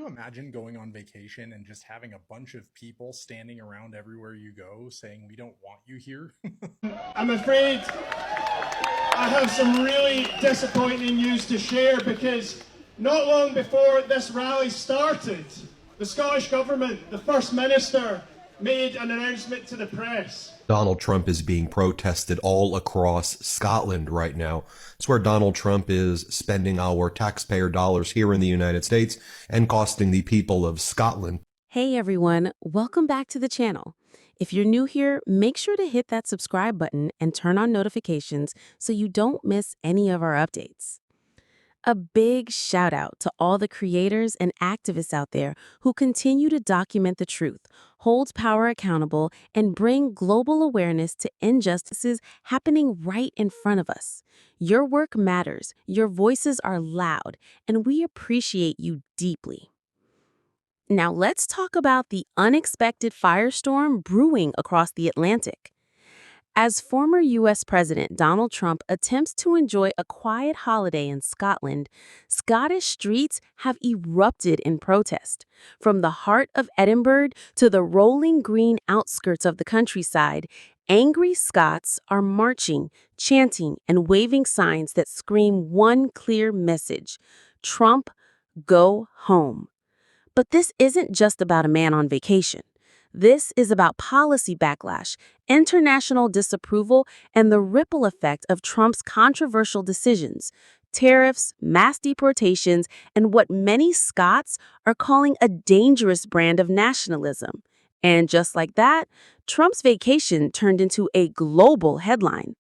you imagine going on vacation and just having a bunch of people standing around everywhere you go saying, "We don't want you here"? I'm afraid I have some really disappointing news to share because not long before this rally started, the Scottish Government, the First Minister, made an announcement to the press. Donald Trump is being protested all across Scotland right now. It's where Donald Trump is spending our taxpayer dollars here in the United States and costing the people of Scotland. Hey everyone, welcome back to the channel. If you're new here, make sure to hit that subscribe button and turn on notifications so you don't miss any of our updates. A big shout out to all the creators and activists out there who continue to document the truth, hold power accountable, and bring global awareness to injustices happening right in front of us. Your work matters, your voices are loud, and we appreciate you deeply. Now let's talk about the unexpected firestorm brewing across the Atlantic. As former U.S. President Donald Trump attempts to enjoy a quiet holiday in Scotland, Scottish streets have erupted in protest. From the heart of Edinburgh to the rolling green outskirts of the countryside, angry Scots are marching, chanting, and waving signs that scream one clear message: Trump, go home. But this isn't just about a man on vacation. This is about policy backlash, international disapproval, and the ripple effect of Trump's controversial decisions, tariffs, mass deportations, and what many Scots are calling a dangerous brand of nationalism. And just like that, Trump's vacation turned into a global headline.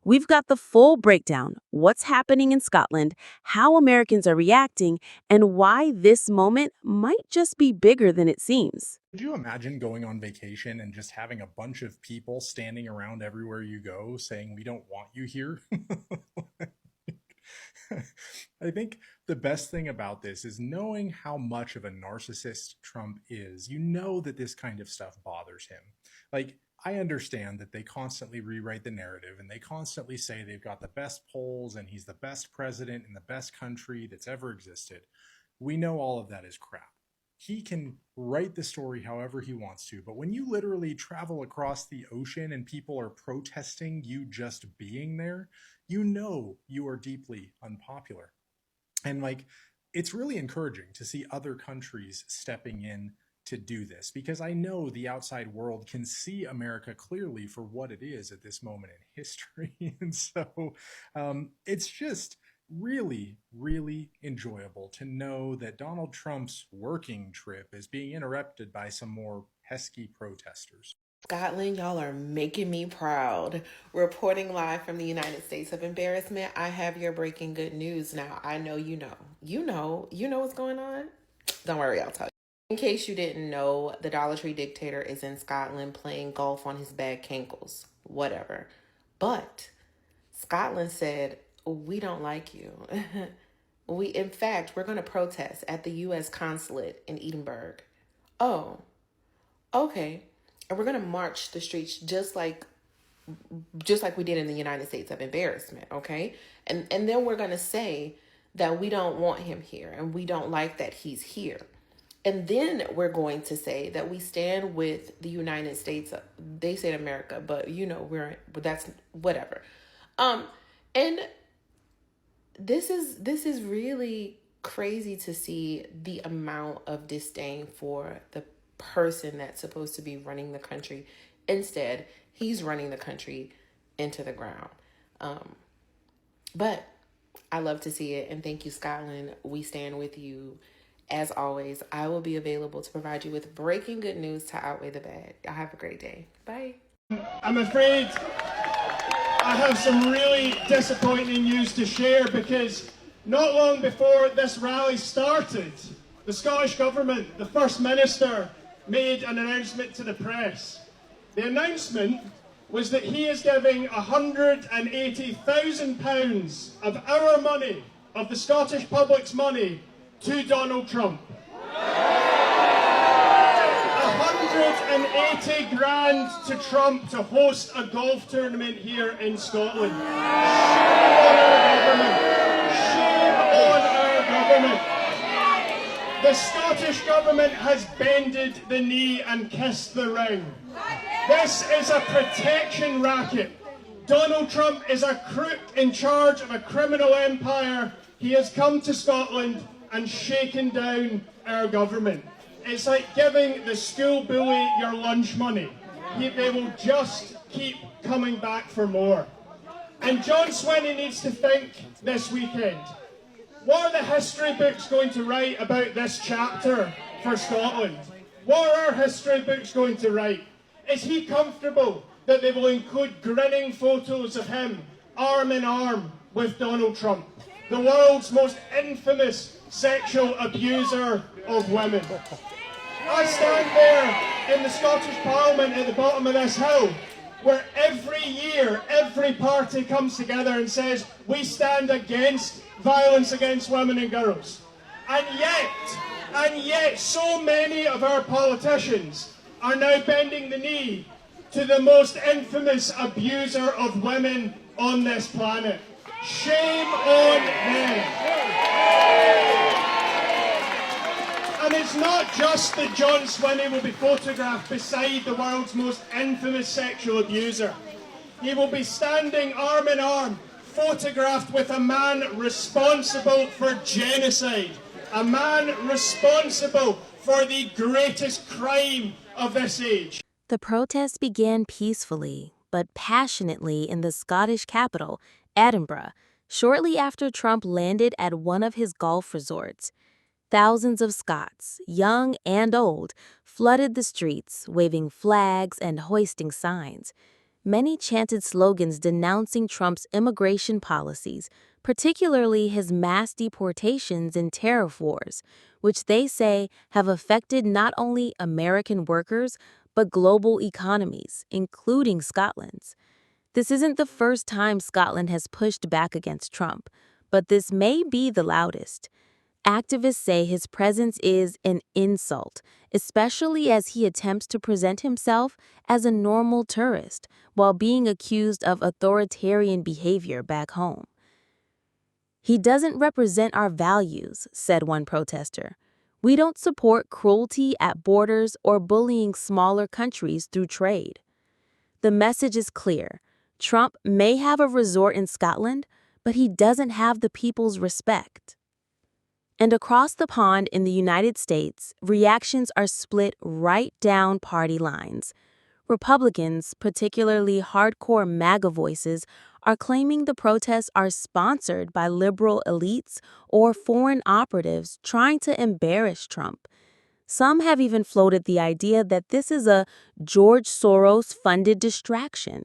We've got the full breakdown: what's happening in Scotland, how Americans are reacting, and why this moment might just be bigger than it seems. Could you imagine going on vacation and just having a bunch of people standing around everywhere you go saying, "We don't want you here"? I think the best thing about this is knowing how much of a narcissist Trump is. You know that this kind of stuff bothers him. Like, I understand that they constantly rewrite the narrative and they constantly say they've got the best polls and he's the best president in the best country that's ever existed. We know all of that is crap. He can write the story however he wants to, but when you literally travel across the ocean and people are protesting you just being there, you know you are deeply unpopular. And it's really encouraging to see other countries stepping in to do this, because I know the outside world can see America clearly for what it is at this moment in history. And so it's just really, really enjoyable to know that Donald Trump's working trip is being interrupted by some more pesky protesters. Scotland, y'all are making me proud. Reporting live from the United States of Embarrassment, I have your breaking good news now. I know you know. You know what's going on? Don't worry, I'll tell you. In case you didn't know, the Dollar Tree dictator is in Scotland playing golf on his bad cankles. Whatever. But Scotland said, we don't like you. In fact, we're going to protest at the U.S. consulate in Edinburgh. Oh, okay. And we're going to march the streets just like we did in the United States of Embarrassment, okay? And then we're going to say that we don't want him here and we don't like that he's here. And then we're going to say that we stand with the United States. They said America, but but that's whatever. And this is really crazy to see the amount of disdain for the person that's supposed to be running the country. Instead, he's running the country into the ground. But I love to see it. And thank you, Scotland. We stand with you. As always, I will be available to provide you with breaking good news to outweigh the bad. Y'all have a great day. Bye. I'm afraid I have some really disappointing news to share because not long before this rally started, the Scottish Government, the First Minister, made an announcement to the press. The announcement was that he is giving £180,000 of our money, of the Scottish public's money, to Donald Trump. 180 grand to Trump to host a golf tournament here in Scotland. Shame on our government. Shame on our government. The Scottish Government has bended the knee and kissed the ring. This is a protection racket. Donald Trump is a crook in charge of a criminal empire. He has come to Scotland and shaken down our government. It's like giving the school bully your lunch money. They will just keep coming back for more. And John Swinney needs to think this weekend. What are the history books going to write about this chapter for Scotland? What are our history books going to write? Is he comfortable that they will include grinning photos of him arm in arm with Donald Trump, the world's most infamous sexual abuser of women? I stand there in the Scottish Parliament at the bottom of this hill, where every year, every party comes together and says, we stand against violence against women and girls. And yet, so many of our politicians are now bending the knee to the most infamous abuser of women on this planet. Shame on them. And it's not just that John Swinney will be photographed beside the world's most infamous sexual abuser. He will be standing arm in arm, photographed with a man responsible for genocide, a man responsible for the greatest crime of this age. The protest began peacefully, but passionately in the Scottish capital, Edinburgh, shortly after Trump landed at one of his golf resorts. Thousands of Scots, young and old, flooded the streets, waving flags and hoisting signs. Many chanted slogans denouncing Trump's immigration policies, particularly his mass deportations and tariff wars, which they say have affected not only American workers, but global economies, including Scotland's. This isn't the first time Scotland has pushed back against Trump, but this may be the loudest. Activists say his presence is an insult, especially as he attempts to present himself as a normal tourist while being accused of authoritarian behavior back home. He doesn't represent our values, said one protester. We don't support cruelty at borders or bullying smaller countries through trade. The message is clear. Trump may have a resort in Scotland, but he doesn't have the people's respect. And across the pond in the United States, reactions are split right down party lines. Republicans, particularly hardcore MAGA voices, are claiming the protests are sponsored by liberal elites or foreign operatives trying to embarrass Trump. Some have even floated the idea that this is a George Soros-funded distraction.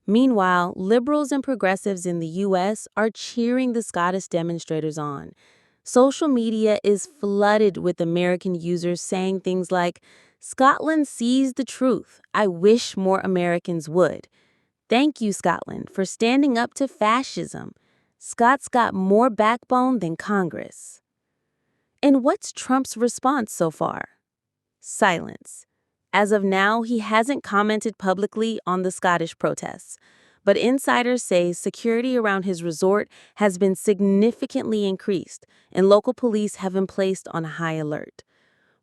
Meanwhile, liberals and progressives in the U.S. are cheering the Scottish demonstrators on. Social media is flooded with American users saying things like, "Scotland sees the truth. I wish more Americans would. Thank you, Scotland, for standing up to fascism. Scots got more backbone than Congress." And what's Trump's response so far? Silence. As of now, he hasn't commented publicly on the Scottish protests. But insiders say security around his resort has been significantly increased, and local police have been placed on high alert.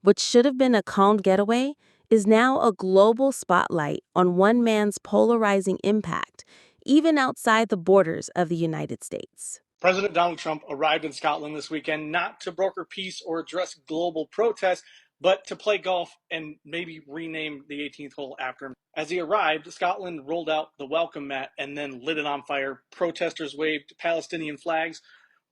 What should have been a calmed getaway is now a global spotlight on one man's polarizing impact, even outside the borders of the United States. President Donald Trump arrived in Scotland this weekend not to broker peace or address global protests, but to play golf and maybe rename the 18th hole after him. As he arrived, Scotland rolled out the welcome mat and then lit it on fire. Protesters waved Palestinian flags,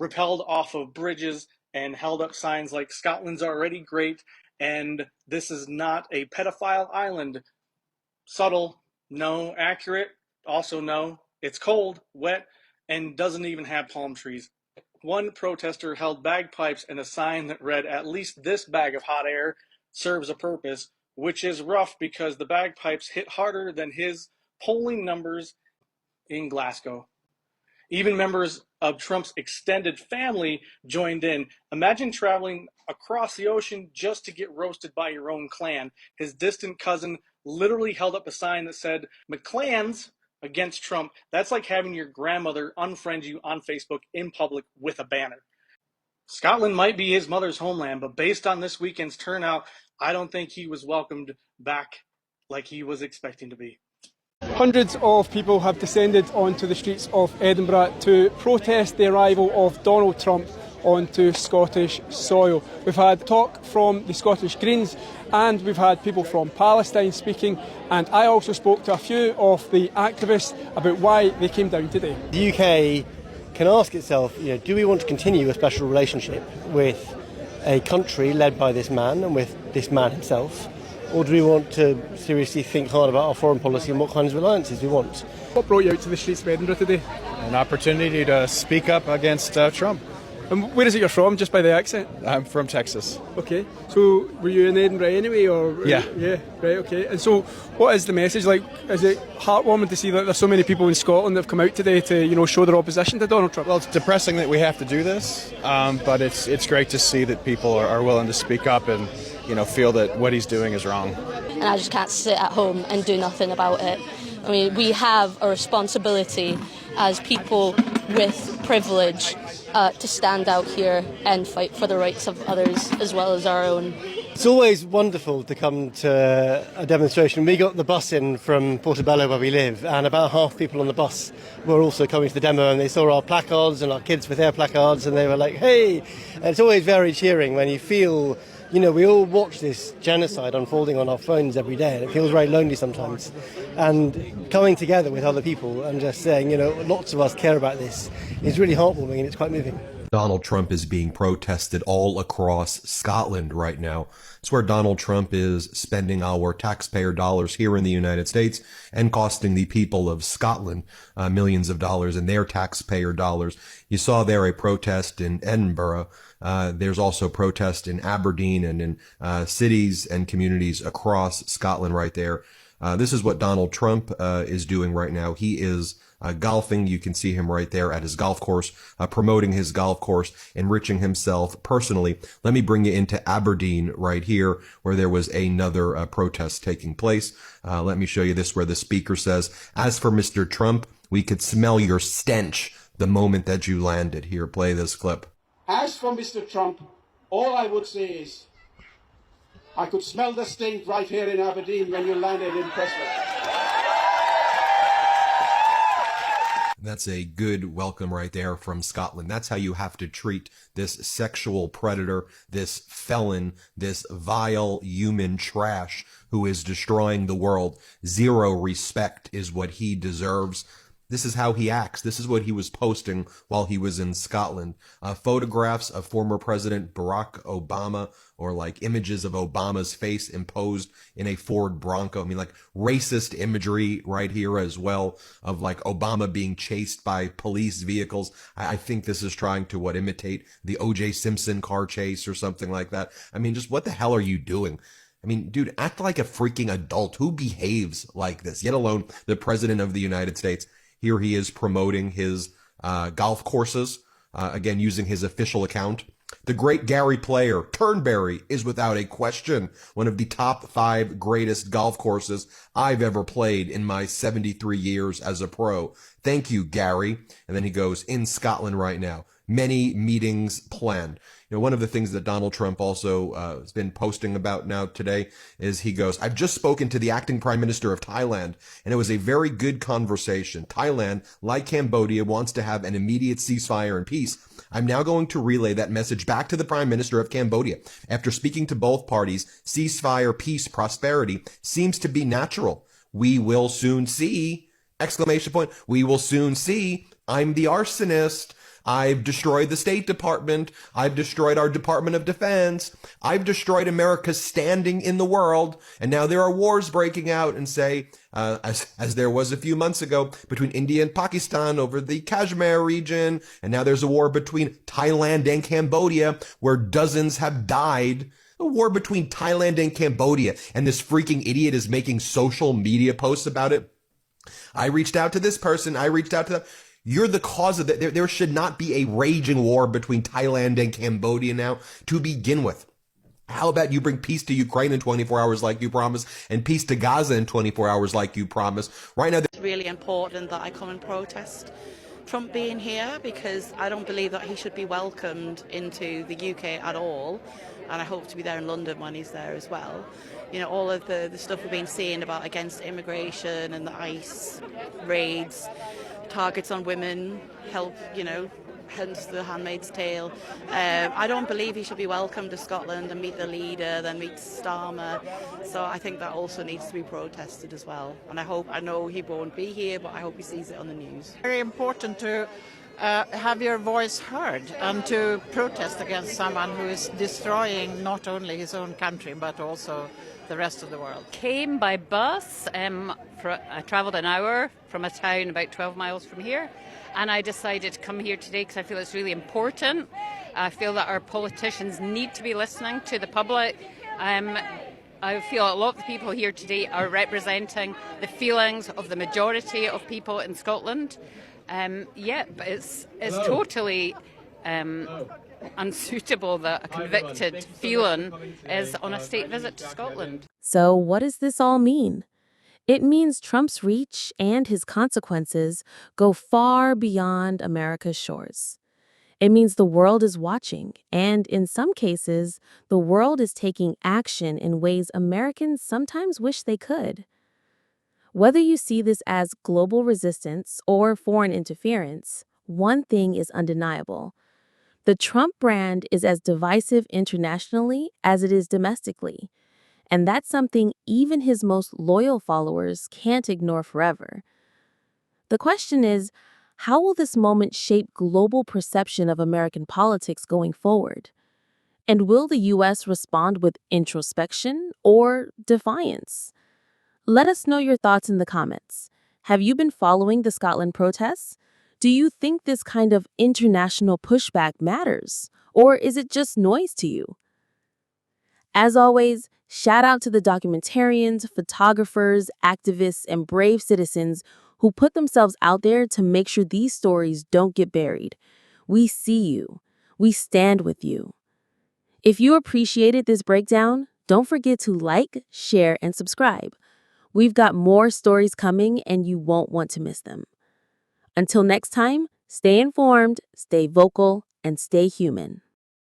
rappelled off of bridges, and held up signs like "Scotland's already great," and "This is not a pedophile island." Subtle, no. Accurate, also no. It's cold, wet, and doesn't even have palm trees. One protester held bagpipes and a sign that read, "At least this bag of hot air serves a purpose," which is rough because the bagpipes hit harder than his polling numbers in Glasgow. Even members of Trump's extended family joined in. Imagine traveling across the ocean just to get roasted by your own clan. His distant cousin literally held up a sign that said, "McClans against Trump." That's like having your grandmother unfriend you on Facebook in public with a banner. Scotland might be his mother's homeland, but based on this weekend's turnout, I don't think he was welcomed back like he was expecting to be. Hundreds of people have descended onto the streets of Edinburgh to protest the arrival of Donald Trump onto Scottish soil. We've had talk from the Scottish Greens and we've had people from Palestine speaking, and I also spoke to a few of the activists about why they came down today. The UK can ask itself, do we want to continue a special relationship with a country led by this man and with this man himself, or do we want to seriously think hard about our foreign policy and what kinds of alliances we want? What brought you out to the streets of Edinburgh today? An opportunity to speak up against Trump. And where is it you're from, just by the accent? I'm from Texas. Okay, so were you in Edinburgh anyway, or? Yeah. Yeah, right, okay. And so what is the message? Like, is it heartwarming to see that there's so many people in Scotland that have come out today to, show their opposition to Donald Trump? Well, it's depressing that we have to do this, but it's great to see that people are willing to speak up and, feel that what he's doing is wrong. And I just can't sit at home and do nothing about it. I mean, we have a responsibility as people with privilege to stand out here and fight for the rights of others as well as our own. It's always wonderful to come to a demonstration. We got the bus in from Portobello where we live, and about half people on the bus were also coming to the demo, and they saw our placards and our kids with their placards, and they were like, hey! And it's always very cheering when you feel, we all watch this genocide unfolding on our phones every day, and it feels very lonely sometimes. And coming together with other people and just saying, lots of us care about this is really heartwarming, and it's quite moving. Donald Trump is being protested all across Scotland right now. It's where Donald Trump is spending our taxpayer dollars here in the United States and costing the people of Scotland millions of dollars in their taxpayer dollars. You saw there a protest in Edinburgh. There's also protest in Aberdeen and in cities and communities across Scotland right there. This is what Donald Trump is doing right now. He is golfing. You can see him right there at his golf course, promoting his golf course, enriching himself personally. Let me bring you into Aberdeen right here, where there was another protest taking place. Let me show you this, where the speaker says, "As for Mr. Trump, we could smell your stench the moment that you landed." Here, play this clip. As for Mr. Trump, all I would say is, I could smell the stink right here in Aberdeen when you landed in Prestwick. That's a good welcome right there from Scotland. That's how you have to treat this sexual predator, this felon, this vile human trash who is destroying the world. Zero respect is what he deserves. This is how he acts. This is what he was posting while he was in Scotland. Photographs of former President Barack Obama, or like images of Obama's face imposed in a Ford Bronco. I mean, like racist imagery right here as well of like Obama being chased by police vehicles. I think this is trying to imitate the O.J. Simpson car chase or something like that. I mean, just what the hell are you doing? I mean, dude, act like a freaking adult. Who behaves like this, yet alone the President of the United States? Here he is promoting his golf courses, again, using his official account. The great Gary Player, Turnberry, is without a question one of the top 5 greatest golf courses I've ever played in my 73 years as a pro. Thank you, Gary. And then he goes, in Scotland right now. Many meetings planned. One of the things that Donald Trump also has been posting about now today is he goes, I've just spoken to the acting prime minister of Thailand, and it was a very good conversation. Thailand, like Cambodia, wants to have an immediate ceasefire and peace. I'm now going to relay that message back to the prime minister of Cambodia. After speaking to both parties, ceasefire, peace, prosperity seems to be natural. We will soon see, exclamation point, we will soon see. I'm the arsonist. I've destroyed the State Department. I've destroyed our Department of Defense. I've destroyed America's standing in the world. And now there are wars breaking out, and say, as there was a few months ago between India and Pakistan over the Kashmir region. And now there's a war between Thailand and Cambodia where dozens have died. A war between Thailand and Cambodia. And this freaking idiot is making social media posts about it. I reached out to this person. I reached out to them. You're the cause of that. There should not be a raging war between Thailand and Cambodia now to begin with. How about you bring peace to Ukraine in 24 hours like you promised, and peace to Gaza in 24 hours like you promised? Right now, it's really important that I come and protest Trump being here because I don't believe that he should be welcomed into the UK at all. And I hope to be there in London when he's there as well. You know, all of the stuff we've been seeing about against immigration and the ICE raids, targets on women, help, you know, hence the Handmaid's Tale. I don't believe he should be welcomed to Scotland and meet the leader, then meet Starmer. So I think that also needs to be protested as well. And I know he won't be here, but I hope he sees it on the news. Very important to have your voice heard and to protest against someone who is destroying not only his own country but also the rest of the world. Came by bus. I travelled an hour from a town about 12 miles from here, and I decided to come here today because I feel it's really important. I feel that our politicians need to be listening to the public. I feel a lot of the people here today are representing the feelings of the majority of people in Scotland. But it's totally unsuitable that a convicted felon is on a state visit to Scotland. So what does this all mean? It means Trump's reach and his consequences go far beyond America's shores. It means the world is watching, and in some cases, the world is taking action in ways Americans sometimes wish they could. Whether you see this as global resistance or foreign interference, one thing is undeniable. The Trump brand is as divisive internationally as it is domestically, and that's something even his most loyal followers can't ignore forever. The question is, how will this moment shape global perception of American politics going forward? And will the U.S. respond with introspection or defiance? Let us know your thoughts in the comments. Have you been following the Scotland protests? Do you think this kind of international pushback matters? Or is it just noise to you? As always, shout out to the documentarians, photographers, activists, and brave citizens who put themselves out there to make sure these stories don't get buried. We see you. We stand with you. If you appreciated this breakdown, don't forget to like, share, and subscribe. We've got more stories coming and you won't want to miss them. Until next time, stay informed, stay vocal, and stay human.